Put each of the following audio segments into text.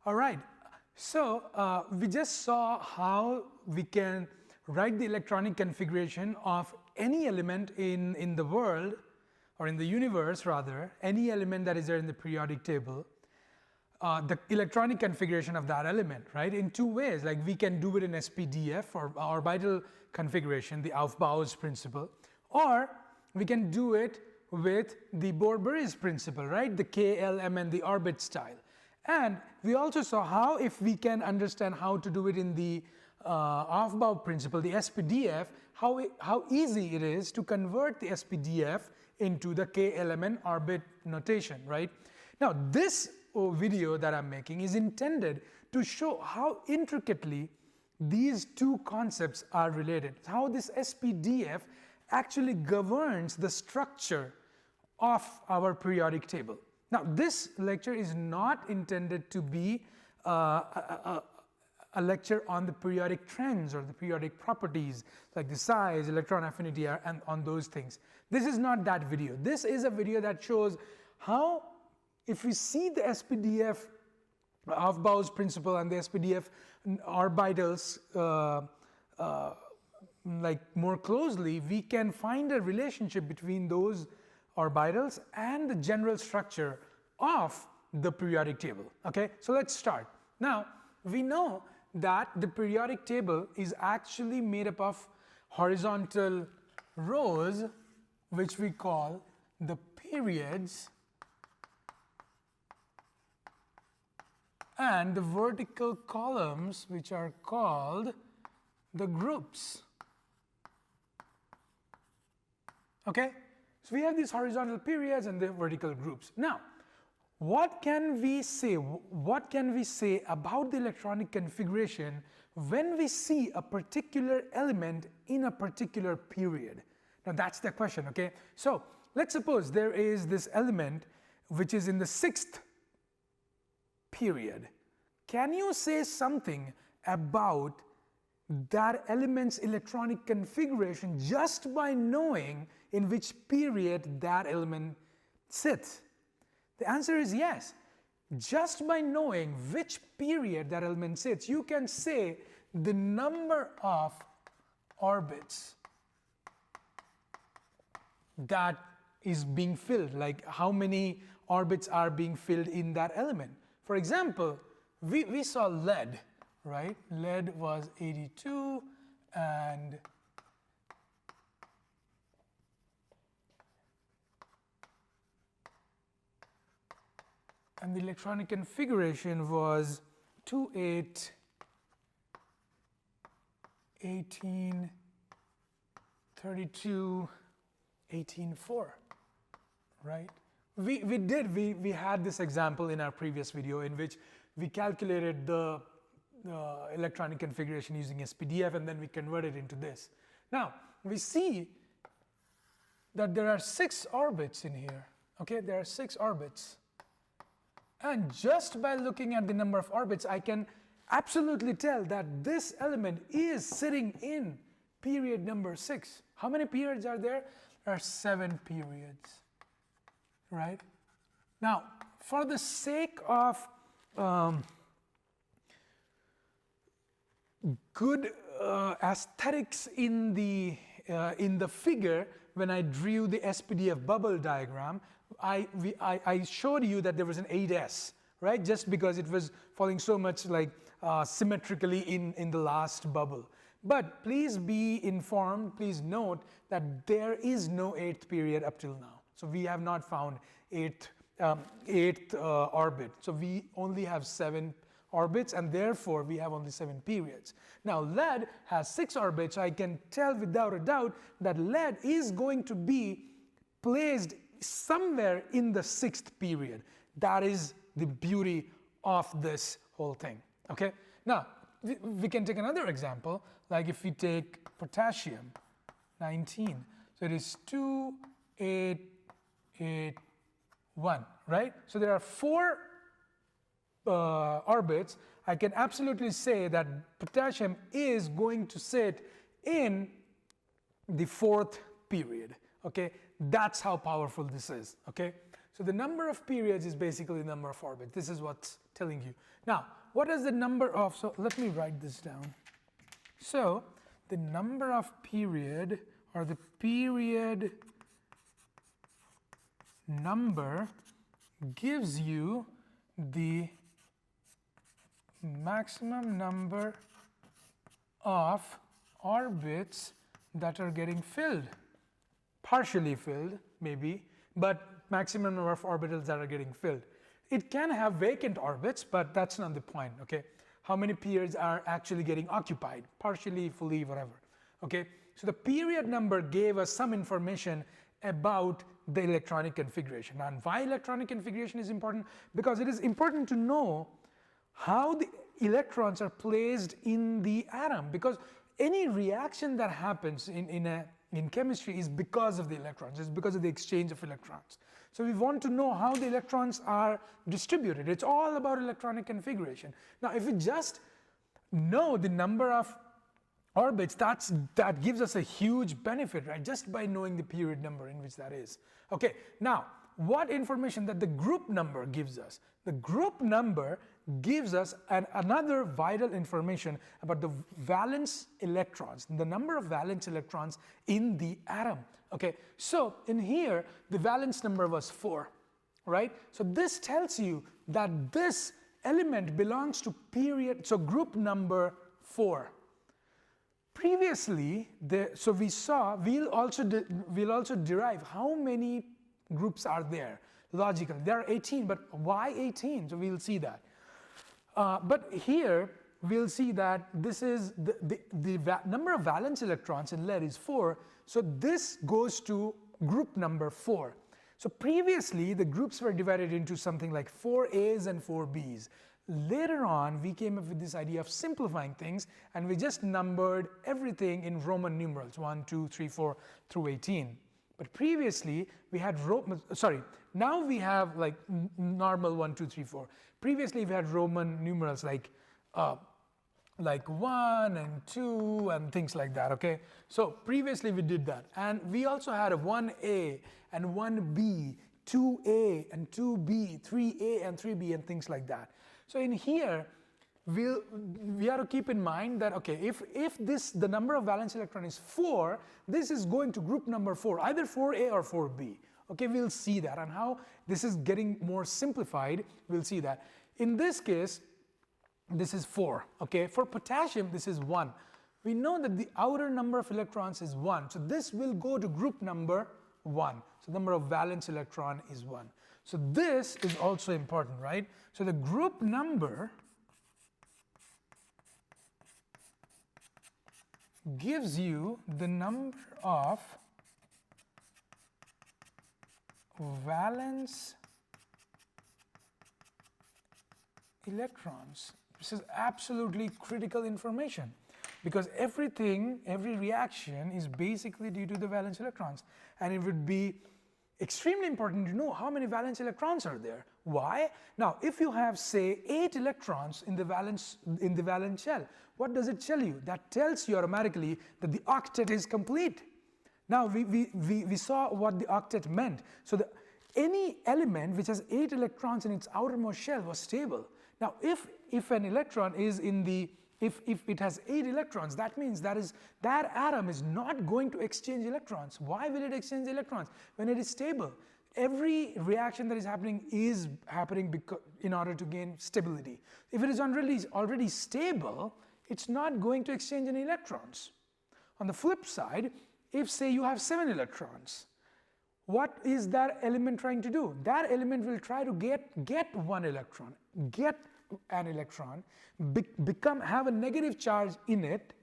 All right, so we just saw how we can write the electronic configuration of any element in the world, or in the universe rather, any element that is there in the periodic table, the electronic configuration of that element, right, in two ways. Like we can do it in SPDF or orbital configuration, the Aufbau's principle, or we can do it with the Bohr-Bury's principle, right, the K, L, M and the orbit style. And we also saw how, if we can understand how to do it in the Aufbau principle, the SPDF, how easy it is to convert the SPDF into the KLMN orbit notation, right? Now, this video that I'm making is intended to show how intricately these two concepts are related, how this SPDF actually governs the structure of our periodic table. Now, this lecture is not intended to be a lecture on the periodic trends or the periodic properties like the size, electron affinity and on those things. This is not that video. This is a video that shows how, if we see the SPDF Aufbau's principle and the SPDF orbitals like more closely, we can find a relationship between those orbitals and the general structure of the periodic table. Okay, so let's start. Now, we know that the periodic table is actually made up of horizontal rows, which we call the periods, and the vertical columns, which are called the groups. Okay, so we have these horizontal periods and the vertical groups. Now, what can we say? What can we say about the electronic configuration when we see a particular element in a particular period? Now, that's the question. Okay, so let's suppose there is this element which is in the 6th period. Can you say something about that element's electronic configuration just by knowing in which period that element sits? The answer is yes. Just by knowing which period that element sits, you can say the number of orbits that is being filled, like how many orbits are being filled in that element. For example, we saw lead, right? Lead was 82 and the electronic configuration was 28, 18, 32, 18, 4, right? We had this example in our previous video in which we calculated the electronic configuration using SPDF and then we converted into this. Now, we see that there are 6 orbits in here. Okay, there are 6 orbits. And just by looking at the number of orbits, I can absolutely tell that this element is sitting in period number 6. How many periods are there? There are 7 periods, right? Now, for the sake of good aesthetics in the figure, when I drew the SPDF bubble diagram, I showed you that there was an 8s, right? Just because it was falling so much like symmetrically in the last bubble. But please be informed, please note that there is no 8th period up till now. So we have not found 8th orbit. So we only have 7 orbits and therefore we have only 7 periods. Now lead has 6 orbits. I can tell without a doubt that lead is going to be placed somewhere in the 6th period. That is the beauty of this whole thing. Okay. Now we can take another example, like if we take potassium, 19. So it is 2, 8, 8, 1, right? So there are 4 orbits. I can absolutely say that potassium is going to sit in the 4th period. Okay, that's how powerful this is. Okay, So the number of periods is basically the number of orbits. This is what's telling you. Now, what is the number of, so let me write this down. So the number of period, or the period number, gives you the maximum number of orbits that are getting filled, partially filled maybe, but maximum number of orbitals that are getting filled. It can have vacant orbits, but that's not the point, okay? How many periods are actually getting occupied, partially, fully, whatever, okay? So the period number gave us some information about the electronic configuration. And why electronic configuration is important? Because it is important to know how the electrons are placed in the atom, because any reaction that happens in chemistry is because of the electrons, it's because of the exchange of electrons. So we want to know how the electrons are distributed. It's all about electronic configuration. Now, if we just know the number of orbits, that gives us a huge benefit, right? Just by knowing the period number in which that is. Okay, now, what information that the group number gives us? The group number gives us another vital information about the valence electrons, the number of valence electrons in the atom. Okay, so in here the valence number was 4, right? So this tells you that this element belongs to period, so group number 4. Previously, so we saw, we'll also derive how many groups are there logically. There are 18, but why 18? So we'll see that. But here we'll see that this is the number of valence electrons in lead is 4. So this goes to group number 4. So previously the groups were divided into something like 4 A's and 4 B's. Later on we came up with this idea of simplifying things, and we just numbered everything in Roman numerals 1, 2, 3, 4 through 18. But previously we had now we have like normal 1, 2, 3, 4. Previously we had Roman numerals like 1 and 2 and things like that, okay? So previously we did that, and we also had a 1A and 1B, 2A and 2B, 3A and 3B and things like that. So in here we have to keep in mind that, okay, if the number of valence electron is 4, this is going to group number 4, either 4A or 4B. Okay, we'll see that, and how this is getting more simplified, we'll see that. In this case, this is 4, okay? For potassium, this is 1. We know that the outer number of electrons is 1, so this will go to group number 1. So number of valence electron is 1. So this is also important, right? So the group number gives you the number of valence electrons. This is absolutely critical information, because every reaction is basically due to the valence electrons, and it would be extremely important to know how many valence electrons are there. Why? Now, if you have, say, 8 electrons in the valence shell, what does it tell you? That tells you automatically that the octet is complete. Now, we saw what the octet meant. So any element which has 8 electrons in its outermost shell was stable. Now, if an electron is in the, if it has 8 electrons, that means that atom is not going to exchange electrons. Why will it exchange electrons when it is stable? Every reaction that is happening in order to gain stability. If it is already stable, it's not going to exchange any electrons. On the flip side, if say you have 7 electrons, what is that element trying to do? That element will try to get one electron, get an electron, have a negative charge in it,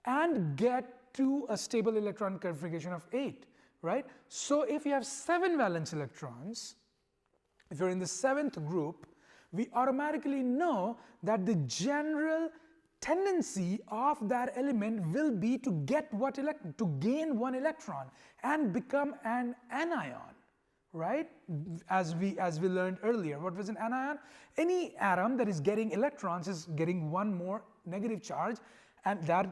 and get to a stable electron configuration of 8, right? So if you have 7 valence electrons, if you're in the 7th group, we automatically know that the general tendency of that element will be to gain one electron and become an anion, right? As we learned earlier, what was an anion? Any atom that is getting electrons is getting one more negative charge, and that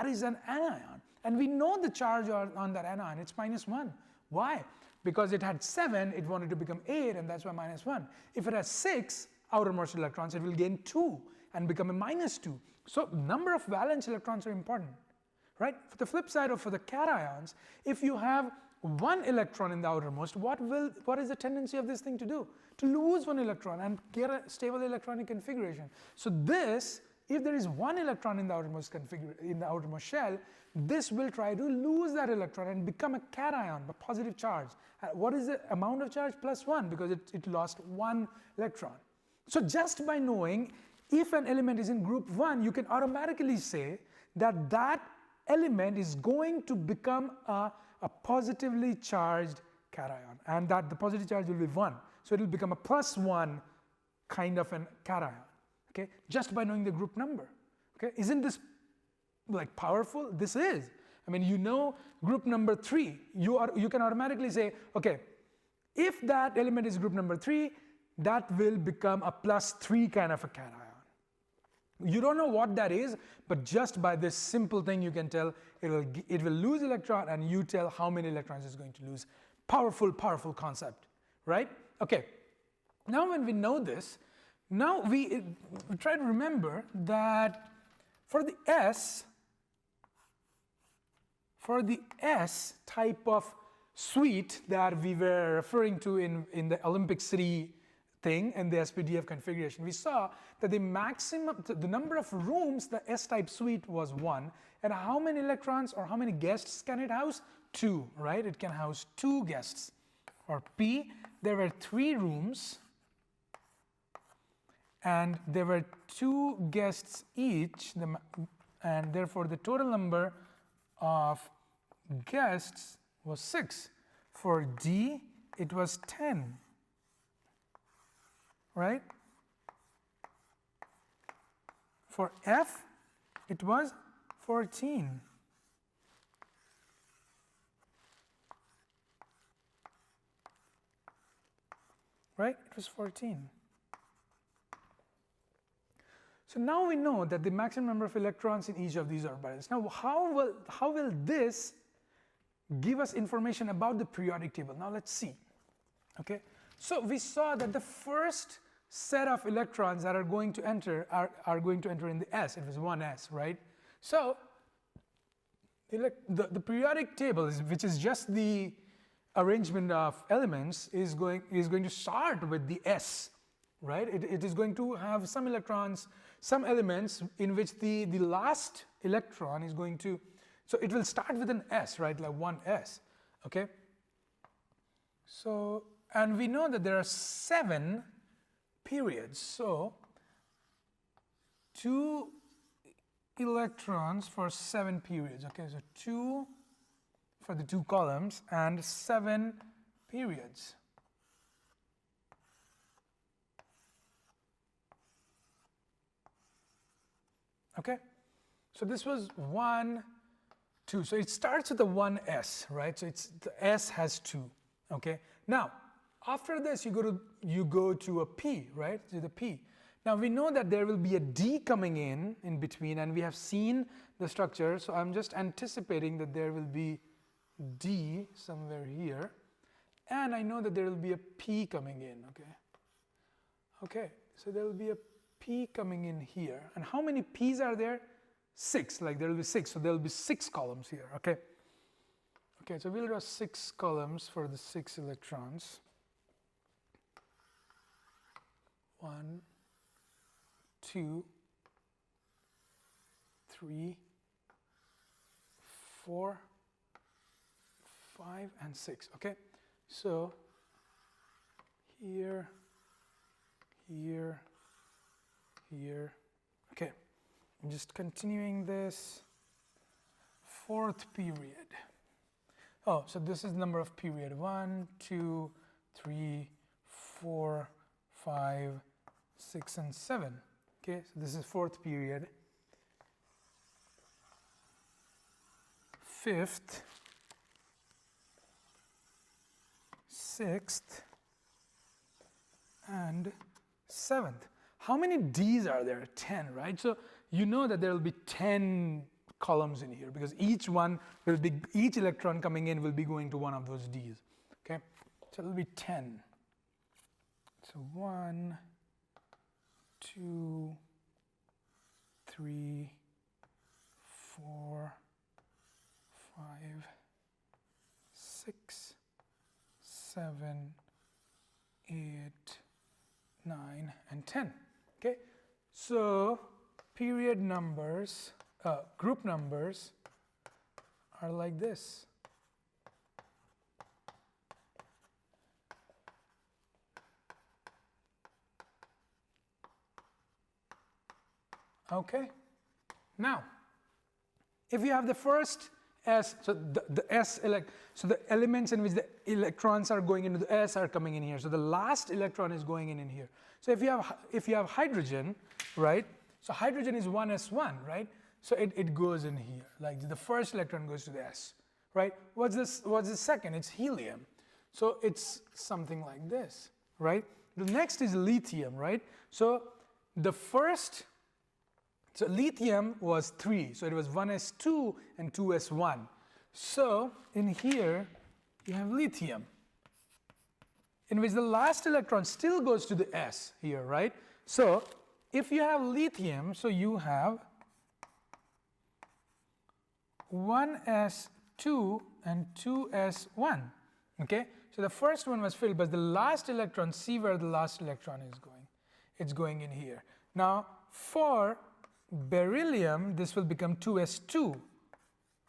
is an anion. And we know the charge on that anion, it's -1. Why? Because it had 7, it wanted to become 8, and that's why -1. If it has 6 outermost electrons, it will gain 2 and become a -2. So number of valence electrons are important, right? For the flip side, or for the cations, if you have 1 electron in the outermost, what is the tendency of this thing to do? To lose 1 electron and get a stable electronic configuration. So this, if there is 1 electron in the outermost shell, this will try to lose that electron and become a cation, a positive charge. What is the amount of charge? +1, because it lost 1 electron. So just by knowing if an element is in group 1, you can automatically say that that element is going to become a positively charged cation, and that the positive charge will be 1. So it will become a +1 kind of an cation, okay, just by knowing the group number. Okay, isn't this like powerful? This is. I mean, you know group number 3, you can automatically say, okay, if that element is group number 3, that will become a +3 kind of a cation. You don't know what that is, but just by this simple thing you can tell it will lose electron, and you tell how many electrons it's going to lose. Powerful concept, right? Okay, now when we know this, now we try to remember that for the S type of suite that we were referring to in the Olympic City thing and the SPDF configuration, we saw that the number of rooms the S-type suite was 1, and how many electrons or how many guests can it house? 2, right? It can house 2 guests. For P, there were 3 rooms, and there were 2 guests each, and therefore the total number of guests was 6. For D, it was 10. Right? For F, it was 14. Right? It was 14. So now we know that the maximum number of electrons in each of these orbitals. Now, how will this give us information about the periodic table? Now let's see. Okay. So we saw that the first set of electrons that are going to enter are going to enter in the S. It was 1s, right? So the periodic table, which is just the arrangement of elements, is going to start with the S, right? It is going to have some electrons, some elements in which the last electron is going to, so it will start with an S, right? Like 1s, okay? So, and we know that there are 7 periods. So 2 electrons for 7 periods. Okay, so 2 for the 2 columns and 7 periods. Okay, so this was 1, 2. So it starts with the 1s, right? So the S has 2. Okay, now after this you go to a P, right? To the P. Now we know that there will be a D coming in between, and we have seen the structure, so I'm just anticipating that there will be D somewhere here, and I know that there will be a P coming in. Okay, so there will be a P coming in here, and how many P's are there? 6. Like there will be 6, so there will be 6 columns here. Okay, so we'll draw 6 columns for the 6 electrons. 1, 2, 3, 4, 5, and 6. Okay, so here. Okay, I'm just continuing this. 4th period. Oh, so this is the number of period. 1, 2, 3, 4, 5, 6, and 7. Okay, so this is 4th period. 5th, 6th, and 7th. How many D's are there? 10, right? So you know that there will be 10 columns in here, because each electron coming in will be going to one of those D's. Okay, So it will be 10. So 1, 2, 3, 4, 5, 6, 7, 8, 9, and 10. Okay, so period numbers, group numbers are like this. Okay, now if you have the first S, so so the elements in which the electrons are going into the S are coming in here. So the last electron is going in here. So if you have hydrogen, right? So hydrogen is 1s1, right? So it goes in here. Like the first electron goes to the S, right? What's the second? It's helium. So it's something like this, right? The next is lithium, right? So the first, so lithium was 3, so it was 1s2 and 2s1. So in here you have lithium, in which the last electron still goes to the S here, right? So if you have lithium, so you have 1s2 and 2s1. Okay, so the first one was filled, but the last electron, see where the last electron is going. It's going in here. Now for beryllium, this will become 2s2,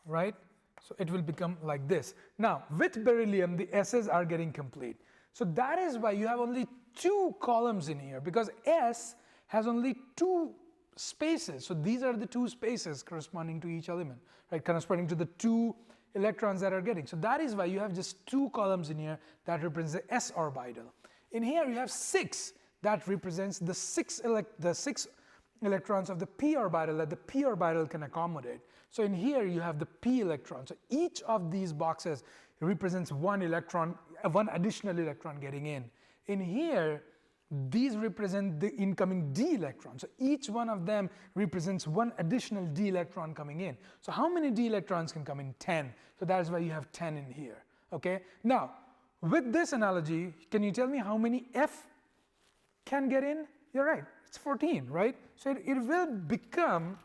right? So it will become like this. Now with beryllium, the S's are getting complete. So that is why you have only 2 columns in here, because S has only 2 spaces. So these are the 2 spaces corresponding to each element, right? Corresponding to the 2 electrons that are getting. So that is why you have just 2 columns in here that represents the S orbital. In here you have 6 that represents the 6 electrons of the p orbital that the p orbital can accommodate. So in here you have the p electron. So each of these boxes represents 1 electron, 1 additional electron getting in. In here, these represent the incoming d electrons. So each one of them represents 1 additional d electron coming in. So how many d electrons can come in? 10. So that is why you have 10 in here. Okay. Now, with this analogy, can you tell me how many F can get in? You're right. It's 14, right? So it will become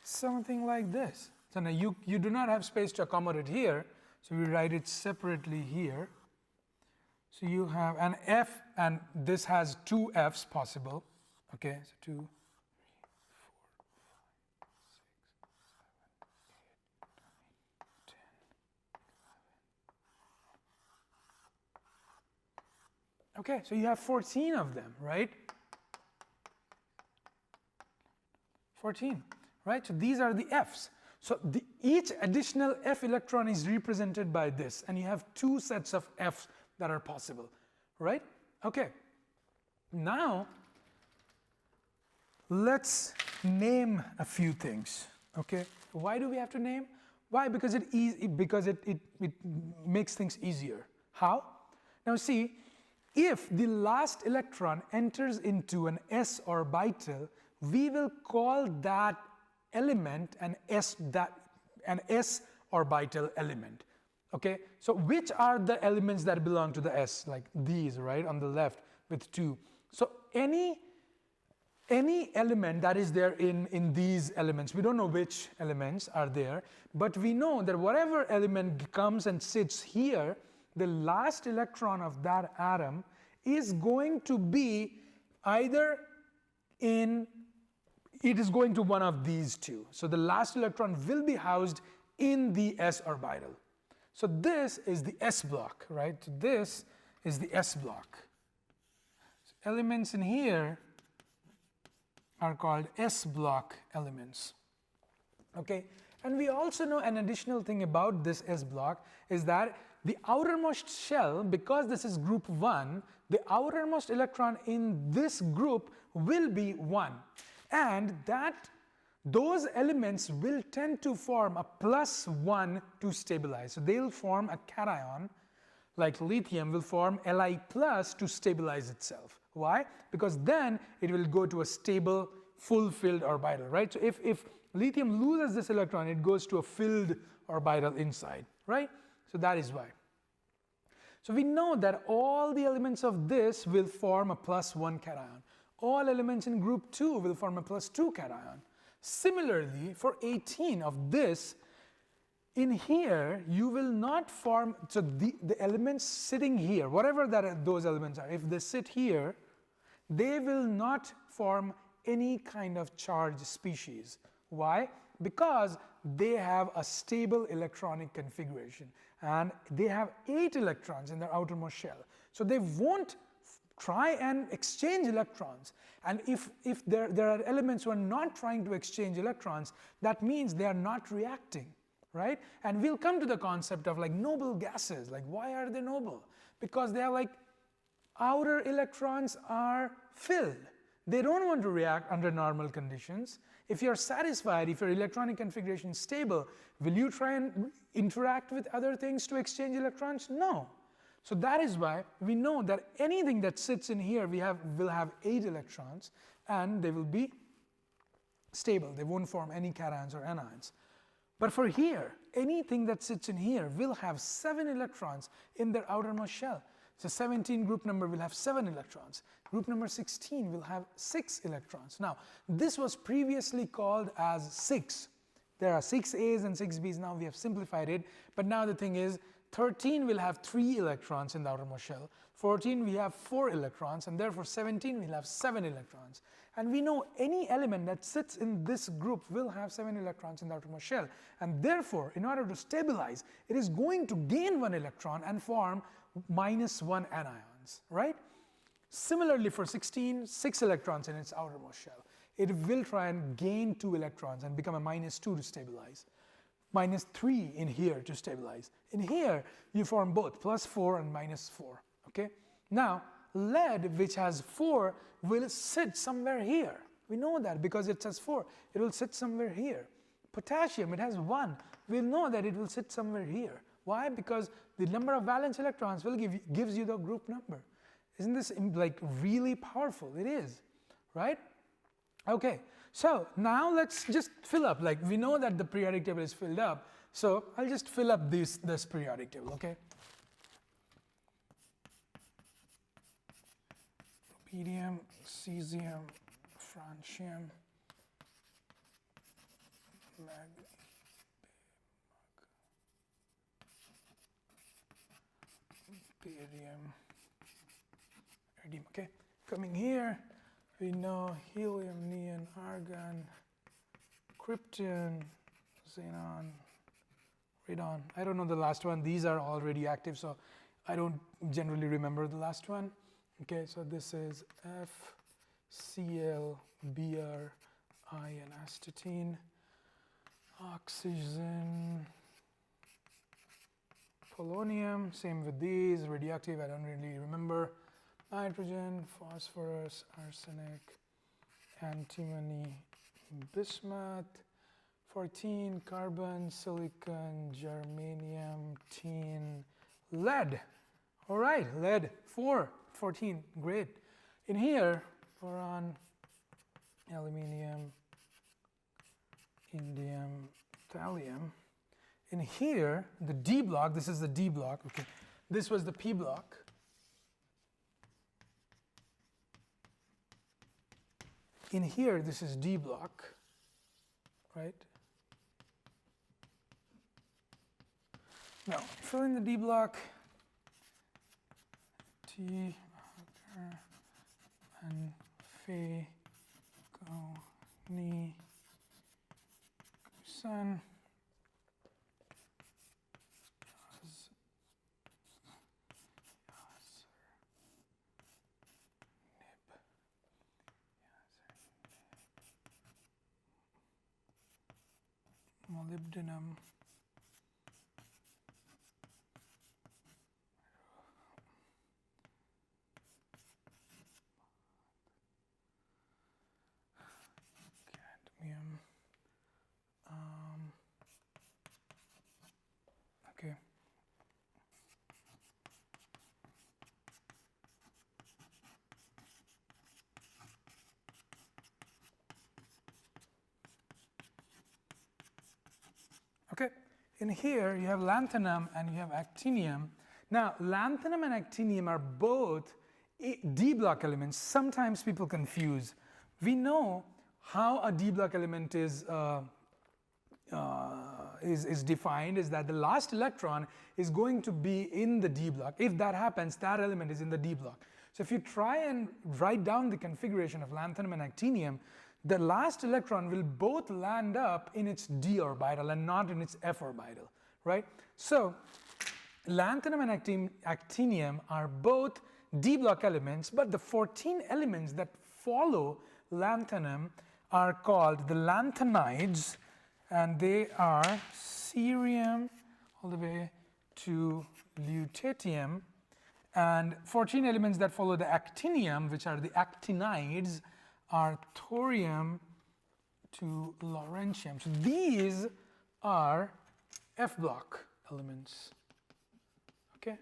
something like this. So now you do not have space to accommodate here, so we write it separately here. So you have an F, and this has 2 F's possible. Okay, so 2, 3, 4, 5, 6, 7, 8, 9, 10, 11. Okay, so you have 14 of them, right? 14, right? So these are the F's. So each additional F electron is represented by this, and you have 2 sets of F's that are possible, right? Okay. Now, let's name a few things, okay? Why do we have to name? Why? Because it makes things easier. How? Now see, if the last electron enters into an s orbital, we will call that element an s orbital element. Okay, so which are the elements that belong to the s, like these, right, on the left with 2. So any element that is there in these elements, we don't know which elements are there, but we know that whatever element comes and sits here, the last electron of that atom is going to be either it is going to one of these 2. So the last electron will be housed in the s orbital. So this is the s block, right? So this is the s block. So elements in here are called s block elements. Okay, and we also know an additional thing about this s block is that the outermost shell, because this is group 1, the outermost electron in this group will be 1, and those elements will tend to form a +1 to stabilize. So they'll form a cation, like lithium will form Li+ to stabilize itself. Why? Because then it will go to a stable, full-filled orbital, right? So if lithium loses this electron, it goes to a filled orbital inside, right? So that is why. So we know that all the elements of this will form a +1 cation. All elements in group 2 will form a +2 cation. Similarly, for 18 of this, in here you will not form, so the elements sitting here, whatever those elements are, if they sit here, they will not form any kind of charged species. Why? Because they have a stable electronic configuration and they have 8 electrons in their outermost shell. So they won't try and exchange electrons, and if there are elements who are not trying to exchange electrons, that means they are not reacting, right? And we'll come to the concept of like noble gases. Like, why are they noble? Because they are like, outer electrons are filled. They don't want to react under normal conditions. If you're satisfied, if your electronic configuration is stable, will you try and interact with other things to exchange electrons? No. So that is why we know that anything that sits in here will have 8 electrons and they will be stable. They won't form any cations or anions. But for here, anything that sits in here will have 7 electrons in their outermost shell. So 17 group number will have 7 electrons. Group number 16 will have 6 electrons. Now, this was previously called as 6. There are 6 A's and 6 B's. Now we have simplified it. But now the thing is, 13 will have 3 electrons in the outermost shell. 14 we have 4 electrons, and therefore 17 will have 7 electrons. And we know any element that sits in this group will have 7 electrons in the outermost shell. And therefore, in order to stabilize, it is going to gain 1 electron and form -1 anions, right? Similarly for 16, 6 electrons in its outermost shell. It will try and gain 2 electrons and become a -2 to stabilize. -3 in here to stabilize. In here, you form both, +4 and -4, okay? Now, lead, which has 4, will sit somewhere here. We know that because it has 4, it will sit somewhere here. Potassium, it has 1. We'll know that it will sit somewhere here. Why? Because the number of valence electrons will gives you the group number. Isn't this like really powerful? It is, right? Okay, so now let's just fill up. Like, we know that the periodic table is filled up, so I'll just fill up this periodic table, okay? Rubidium, cesium, francium, barium, iridium. Okay, coming here, we know helium, neon, argon, krypton, xenon, radon. I don't know the last one. These are all radioactive, so I don't generally remember the last one. Okay, so this is FCl, Br, iron, astatine, oxygen, polonium, same with these, radioactive, I don't really remember. Nitrogen, phosphorus, arsenic, antimony, bismuth, 14, carbon, silicon, germanium, tin, lead. All right, lead, 14, great. In here, boron, aluminium, indium, thallium. In here, the D block, this is the D block, okay. This was the P block. In here, this is D block, right? Now, fill in the D block. T, and Fe, Go, Ni, Sun. Molybdenum, cadmium, okay. Okay, in here you have lanthanum and you have actinium. Now, lanthanum and actinium are both D block elements. Sometimes people confuse. We know how a D block element is defined is that the last electron is going to be in the D block. If that happens, that element is in the D block. So if you try and write down the configuration of lanthanum and actinium, the last electron will both land up in its D orbital and not in its F orbital, right? So lanthanum and actinium are both D block elements, but the 14 elements that follow lanthanum are called the lanthanides, and they are cerium all the way to lutetium, and 14 elements that follow the actinium, which are the actinides, are thorium to lawrencium. So these are F block elements. Okay,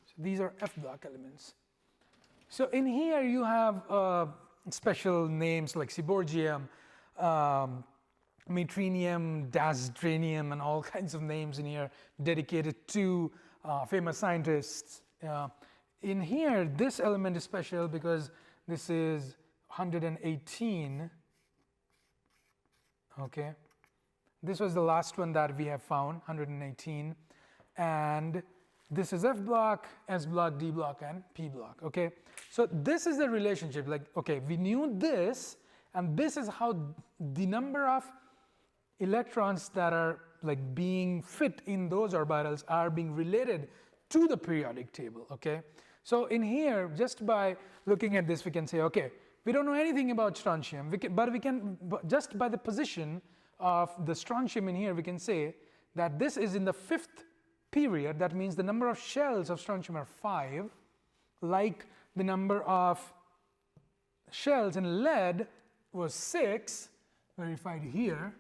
so these are F block elements. So in here you have special names like seborgium, metrinium, dazdranium, and all kinds of names in here dedicated to famous scientists. In here, this element is special because this is 118. Okay, this was the last one that we have found, 118, and this is F block, S block, D block, and P block. Okay, so this is the relationship. Like, okay, we knew this, and this is how the number of electrons that are like being fit in those orbitals are being related to the periodic table. Okay, so in here, just by looking at this, we can say, okay, we don't know anything about strontium, but just by the position of the strontium in here, we can say that this is in the 5th period. That means the number of shells of strontium are 5, like the number of shells in lead was 6, verified here.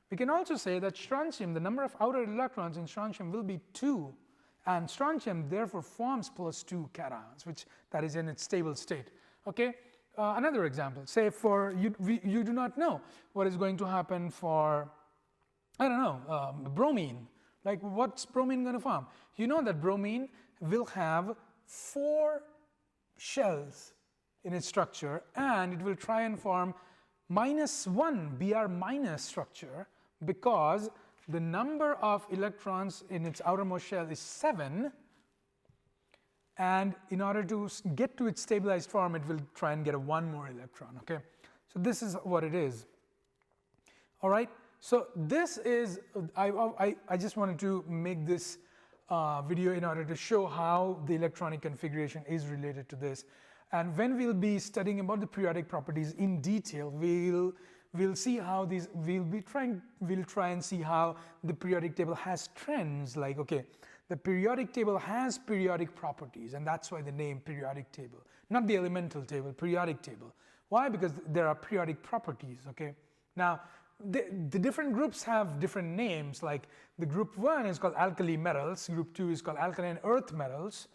We can also say that strontium, the number of outer electrons in strontium will be 2, and strontium therefore forms +2 cations, which that is in its stable state. Okay, another example, say for you do not know what is going to happen for, I don't know, bromine. Like, what's bromine going to form? You know that bromine will have 4 shells in its structure, and it will try and form -1 Br minus structure, because the number of electrons in its outermost shell is 7, and in order to get to its stabilized form, it will try and get 1 more electron. Okay, so this is what it is. All right, so this is, I just wanted to make this video in order to show how the electronic configuration is related to this. And when we'll be studying about the periodic properties in detail, we'll see how these, we'll try and see how the periodic table has trends. Like, okay, the periodic table has periodic properties, and that's why the name periodic table, not the elemental table, periodic table. Why? Because there are periodic properties. Okay, now the different groups have different names. Like the group 1 is called alkali metals, group 2 is called alkaline earth metals,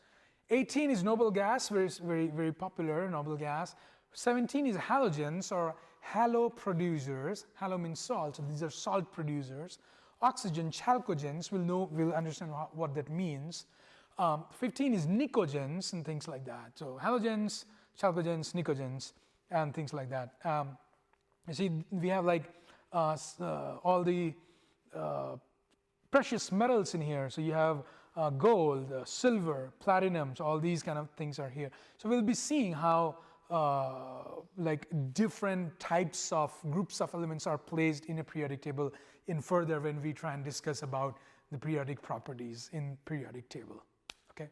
18 is noble gas, very popular noble gas. 17 is halogens or halo producers. Halo means salt, so these are salt producers. Oxygen, chalcogens, we'll understand what that means. 15 is nicogens and things like that. So halogens, chalcogens, nicogens, and things like that. You see, we have like all the precious metals in here. So you have gold, silver, platinum, so all these kind of things are here. So we'll be seeing how like different types of groups of elements are placed in a periodic table in further when we try and discuss about the periodic properties in periodic table. Okay.